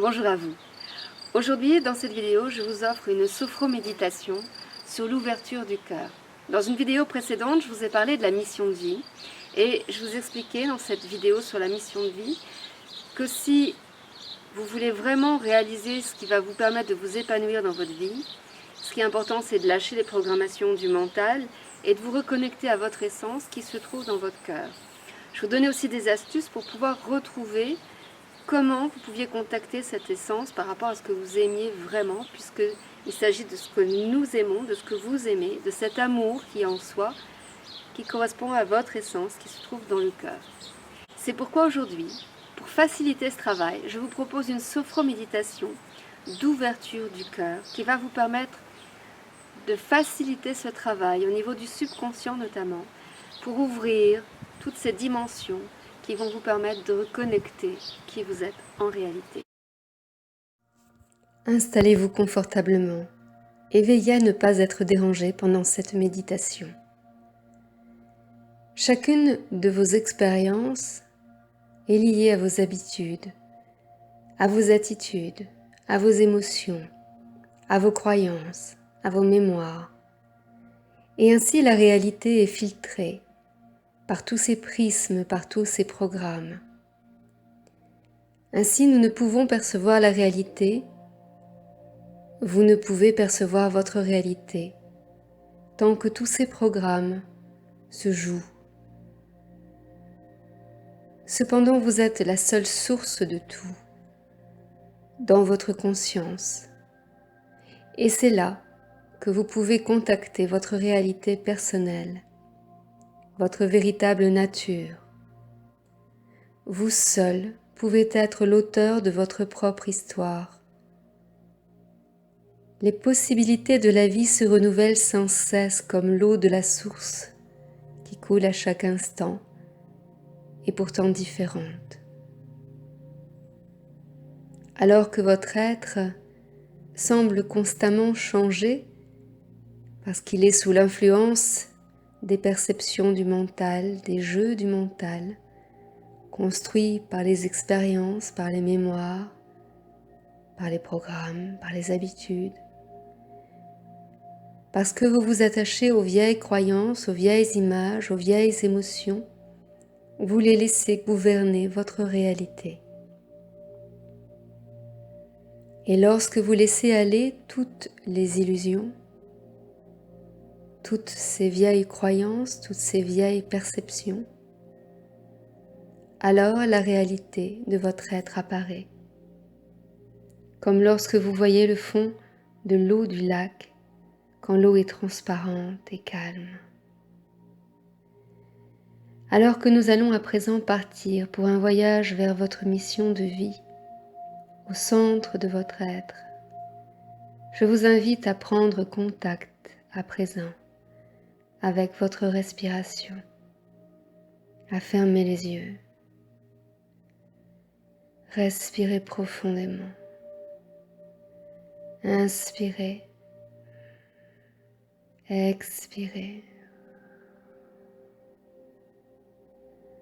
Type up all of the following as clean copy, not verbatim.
Bonjour à vous. Aujourd'hui, dans cette vidéo, je vous offre une sophroméditation sur l'ouverture du cœur. Dans une vidéo précédente, je vous ai parlé de la mission de vie et je vous expliquais dans cette vidéo sur la mission de vie que si vous voulez vraiment réaliser ce qui va vous permettre de vous épanouir dans votre vie, ce qui est important, c'est de lâcher les programmations du mental et de vous reconnecter à votre essence qui se trouve dans votre cœur. Je vous donnais aussi des astuces pour pouvoir retrouver comment vous pouviez contacter cette essence par rapport à ce que vous aimiez vraiment, puisqu'il s'agit de ce que nous aimons, de ce que vous aimez, de cet amour qui est en soi, qui correspond à votre essence qui se trouve dans le cœur. C'est pourquoi aujourd'hui, pour faciliter ce travail, je vous propose une sophroméditation d'ouverture du cœur qui va vous permettre de faciliter ce travail au niveau du subconscient notamment, pour ouvrir toutes ces dimensions qui vont vous permettre de reconnecter qui vous êtes en réalité. Installez-vous confortablement et veillez à ne pas être dérangé pendant cette méditation. Chacune de vos expériences est liée à vos habitudes, à vos attitudes, à vos émotions, à vos croyances, à vos mémoires. Et ainsi la réalité est filtrée par tous ces prismes, par tous ces programmes. Ainsi nous ne pouvons percevoir la réalité, vous ne pouvez percevoir votre réalité tant que tous ces programmes se jouent. Cependant, vous êtes la seule source de tout, dans votre conscience. Et c'est là que vous pouvez contacter votre réalité personnelle, votre véritable nature. Vous seul pouvez être l'auteur de votre propre histoire. Les possibilités de la vie se renouvellent sans cesse comme l'eau de la source qui coule à chaque instant et pourtant différente. Alors que votre être semble constamment changer parce qu'il est sous l'influence des perceptions du mental, des jeux du mental, construits par les expériences, par les mémoires, par les programmes, par les habitudes. Parce que vous vous attachez aux vieilles croyances, aux vieilles images, aux vieilles émotions, vous les laissez gouverner votre réalité. Et lorsque vous laissez aller toutes les illusions, toutes ces vieilles croyances, toutes ces vieilles perceptions, alors la réalité de votre être apparaît. Comme lorsque vous voyez le fond de l'eau du lac, quand l'eau est transparente et calme. Alors que nous allons à présent partir pour un voyage vers votre mission de vie, au centre de votre être, je vous invite à prendre contact à présent avec votre respiration, à fermer les yeux. Respirez profondément. Inspirez. Expirez.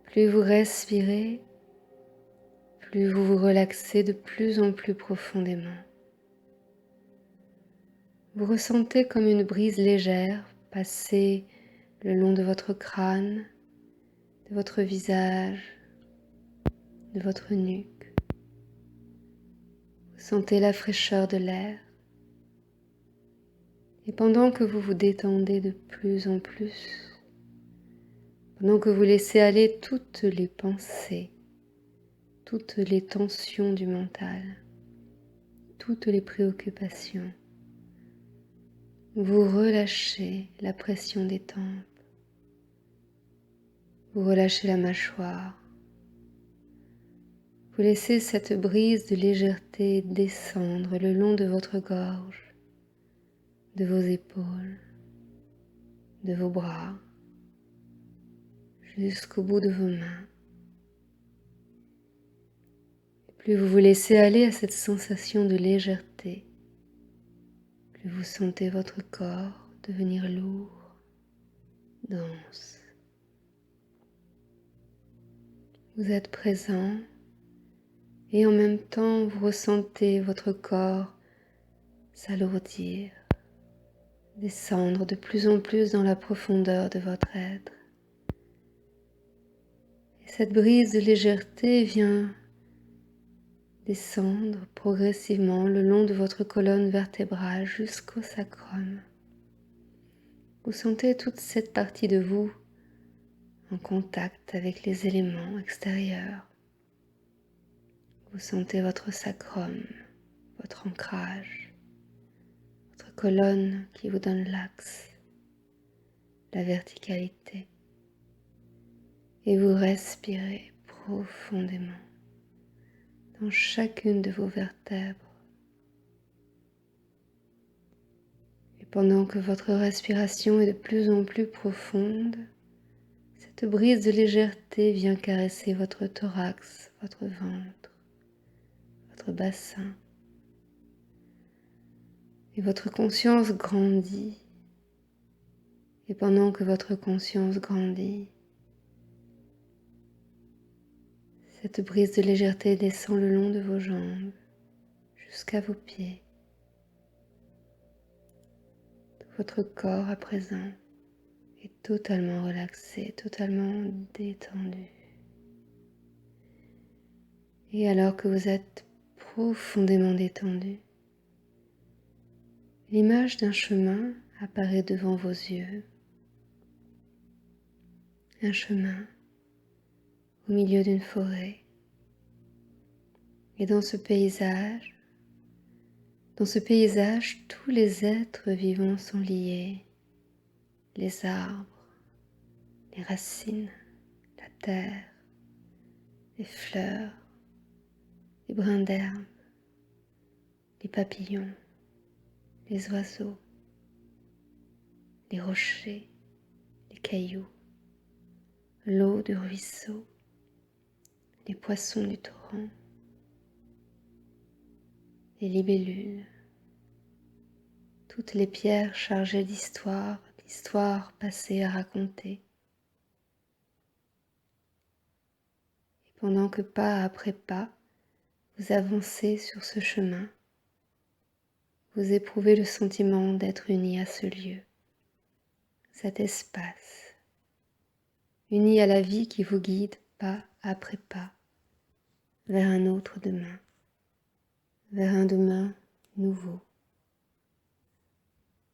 Plus vous respirez, plus vous vous relaxez de plus en plus profondément. Vous ressentez comme une brise légère passer le long de votre crâne, de votre visage, de votre nuque. Vous sentez la fraîcheur de l'air. Et pendant que vous vous détendez de plus en plus, pendant que vous laissez aller toutes les pensées, toutes les tensions du mental, toutes les préoccupations, vous relâchez la pression des tempes, vous relâchez la mâchoire, vous laissez cette brise de légèreté descendre le long de votre gorge, de vos épaules, de vos bras, jusqu'au bout de vos mains. Et plus vous vous laissez aller à cette sensation de légèreté, plus vous sentez votre corps devenir lourd, dense. Vous êtes présent et en même temps vous ressentez votre corps s'alourdir, descendre de plus en plus dans la profondeur de votre être. Et cette brise de légèreté vient descendre progressivement le long de votre colonne vertébrale jusqu'au sacrum. Vous sentez toute cette partie de vous en contact avec les éléments extérieurs. Vous sentez votre sacrum, votre ancrage, votre colonne qui vous donne l'axe, la verticalité. Et vous respirez profondément dans chacune de vos vertèbres. Et pendant que votre respiration est de plus en plus profonde, cette brise de légèreté vient caresser votre thorax, votre ventre, votre bassin. Et votre conscience grandit. Et pendant que votre conscience grandit, cette brise de légèreté descend le long de vos jambes jusqu'à vos pieds. Votre corps à présent est totalement relaxé, totalement détendu. Et alors que vous êtes profondément détendu, l'image d'un chemin apparaît devant vos yeux. Un chemin au milieu d'une forêt. Et dans ce paysage, tous les êtres vivants sont liés. Les arbres, les racines, la terre, les fleurs, les brins d'herbe, les papillons, les oiseaux, les rochers, les cailloux, l'eau du ruisseau, les poissons du torrent, les libellules, toutes les pierres chargées d'histoire passée à raconter. Et pendant que pas après pas, vous avancez sur ce chemin, vous éprouvez le sentiment d'être uni à ce lieu, cet espace, uni à la vie qui vous guide pas après pas vers un autre demain, vers un demain nouveau.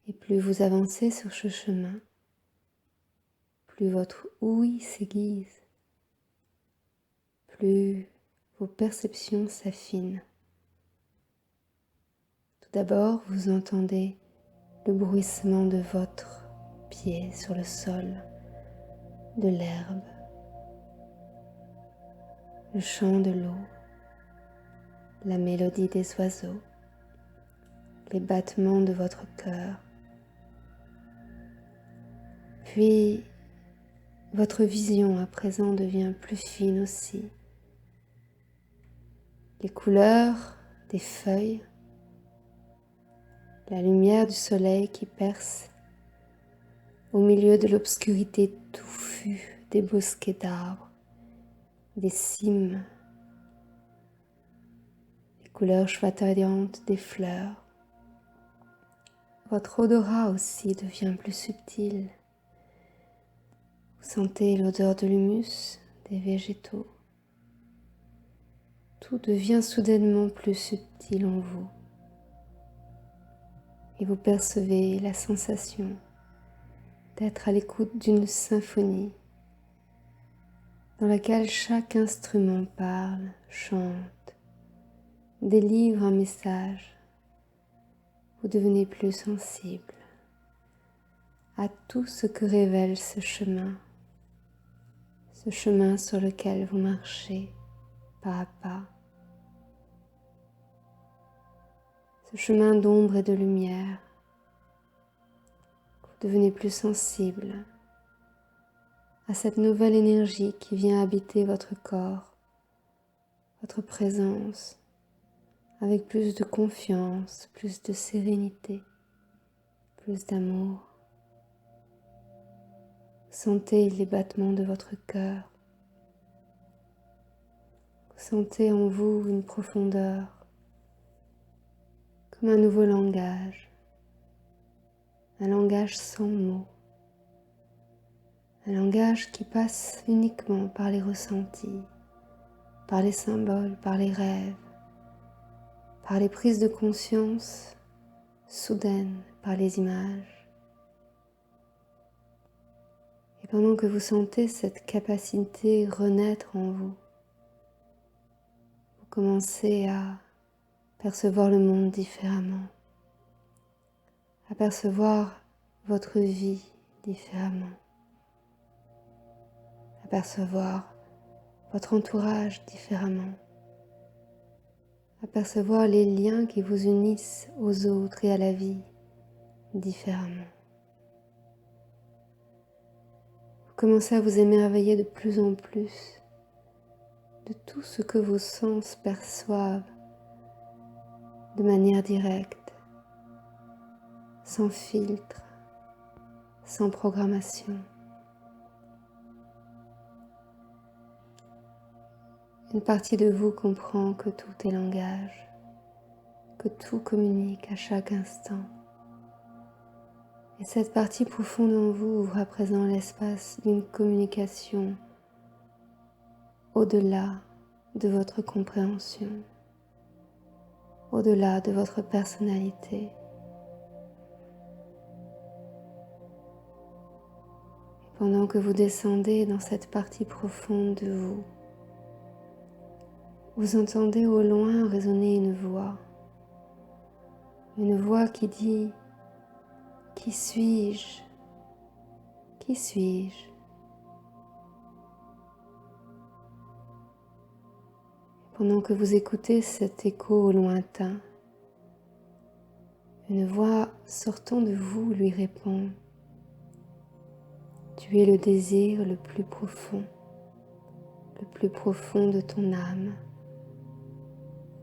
Et plus vous avancez sur ce chemin, plus votre ouïe s'aiguise, plus vos perceptions s'affinent. Tout d'abord, vous entendez le bruissement de votre pied sur le sol, de l'herbe, le chant de l'eau, la mélodie des oiseaux, les battements de votre cœur. Puis, votre vision à présent devient plus fine aussi. Les couleurs des feuilles, la lumière du soleil qui perce au milieu de l'obscurité touffue des bosquets d'arbres, des cimes, les couleurs chatoyantes des fleurs. Votre odorat aussi devient plus subtil. Vous sentez l'odeur de l'humus, des végétaux. Tout devient soudainement plus subtil en vous. Et vous percevez la sensation d'être à l'écoute d'une symphonie dans laquelle chaque instrument parle, chante, délivre un message. Vous devenez plus sensible à tout ce que révèle ce chemin sur lequel vous marchez pas à pas, ce chemin d'ombre et de lumière. Vous devenez plus sensible à cette nouvelle énergie qui vient habiter votre corps, votre présence, avec plus de confiance, plus de sérénité, plus d'amour. Sentez les battements de votre cœur. Vous sentez en vous une profondeur, comme un nouveau langage, un langage sans mots, un langage qui passe uniquement par les ressentis, par les symboles, par les rêves, par les prises de conscience soudaines, par les images. Et pendant que vous sentez cette capacité renaître en vous, vous commencez à percevoir le monde différemment, à percevoir votre vie différemment, à percevoir votre entourage différemment, à percevoir les liens qui vous unissent aux autres et à la vie différemment. Vous commencez à vous émerveiller de plus en plus de tout ce que vos sens perçoivent de manière directe, sans filtre, sans programmation. Une partie de vous comprend que tout est langage, que tout communique à chaque instant. Et cette partie profonde en vous ouvre à présent l'espace d'une communication au-delà de votre compréhension, au-delà de votre personnalité. Et pendant que vous descendez dans cette partie profonde de vous, vous entendez au loin résonner une voix qui dit « Qui suis-je ? Qui suis-je » Pendant que vous écoutez cet écho au lointain, une voix sortant de vous lui répond « Tu es le désir le plus profond de ton âme.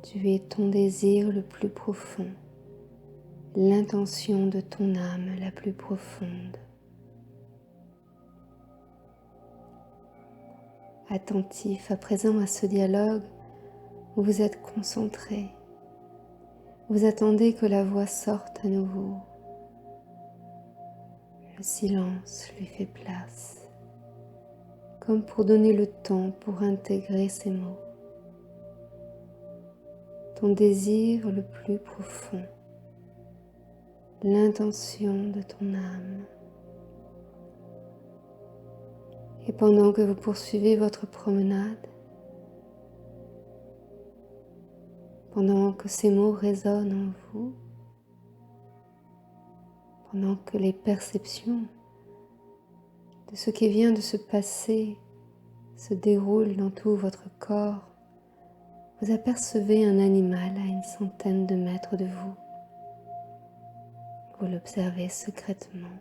Tu es ton désir le plus profond, l'intention de ton âme la plus profonde. » Attentif à présent à ce dialogue, où vous êtes concentré, vous attendez que la voix sorte à nouveau. Le silence lui fait place, comme pour donner le temps pour intégrer ces mots. Ton désir le plus profond, l'intention de ton âme. Et pendant que vous poursuivez votre promenade, pendant que ces mots résonnent en vous, pendant que les perceptions de ce qui vient de se passer se déroulent dans tout votre corps, vous apercevez un animal à une centaine de mètres de vous. Vous l'observez secrètement,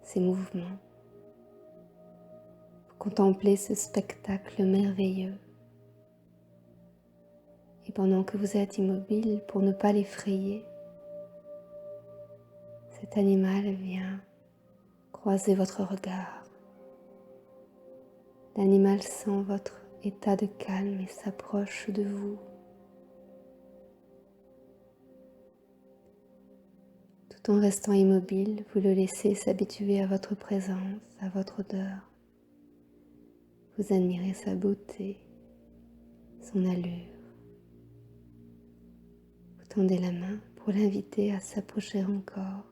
ses mouvements. Vous contemplez ce spectacle merveilleux. Et pendant que vous êtes immobile pour ne pas l'effrayer, cet animal vient croiser votre regard. L'animal sent votre état de calme et s'approche de vous. Tout en restant immobile, vous le laissez s'habituer à votre présence, à votre odeur. Vous admirez sa beauté, son allure. Vous tendez la main pour l'inviter à s'approcher encore.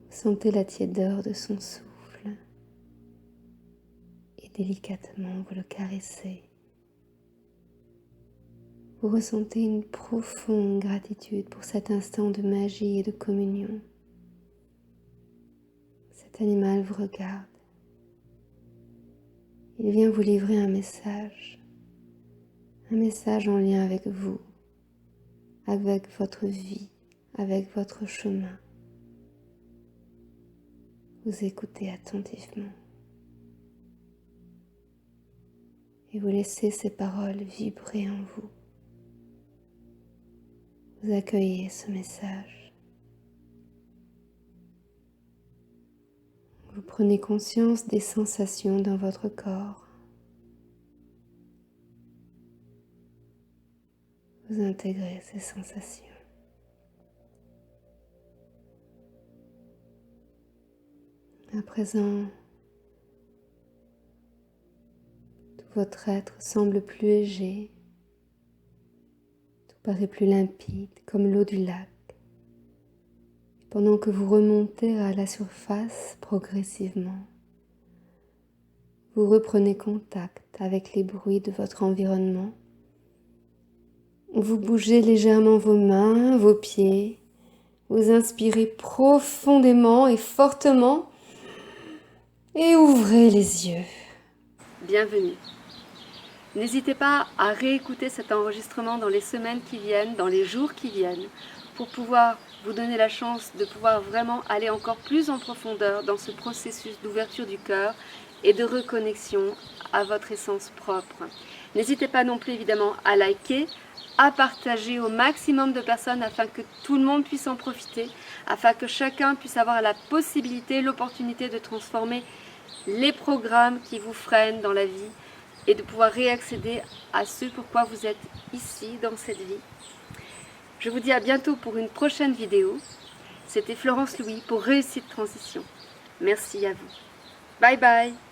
Vous sentez la tiédeur de son souffle et délicatement vous le caressez. Vous ressentez une profonde gratitude pour cet instant de magie et de communion. Cet animal vous regarde. Il vient vous livrer un message en lien avec vous, avec votre vie, avec votre chemin. Vous écoutez attentivement et vous laissez ces paroles vibrer en vous. Vous accueillez ce message. Vous prenez conscience des sensations dans votre corps, vous intégrez ces sensations. À présent, tout votre être semble plus léger, tout paraît plus limpide, comme l'eau du lac. Pendant que vous remontez à la surface progressivement, vous reprenez contact avec les bruits de votre environnement. Vous bougez légèrement vos mains, vos pieds. Vous inspirez profondément et fortement et ouvrez les yeux. Bienvenue. N'hésitez pas à réécouter cet enregistrement dans les semaines qui viennent, dans les jours qui viennent, pour pouvoir vous donner la chance de pouvoir vraiment aller encore plus en profondeur dans ce processus d'ouverture du cœur et de reconnexion à votre essence propre. N'hésitez pas non plus évidemment à liker, à partager au maximum de personnes afin que tout le monde puisse en profiter, afin que chacun puisse avoir la possibilité, l'opportunité de transformer les programmes qui vous freinent dans la vie et de pouvoir réaccéder à ce pourquoi vous êtes ici dans cette vie. Je vous dis à bientôt pour une prochaine vidéo. C'était Florence Louis pour Réussite Transition. Merci à vous. Bye bye.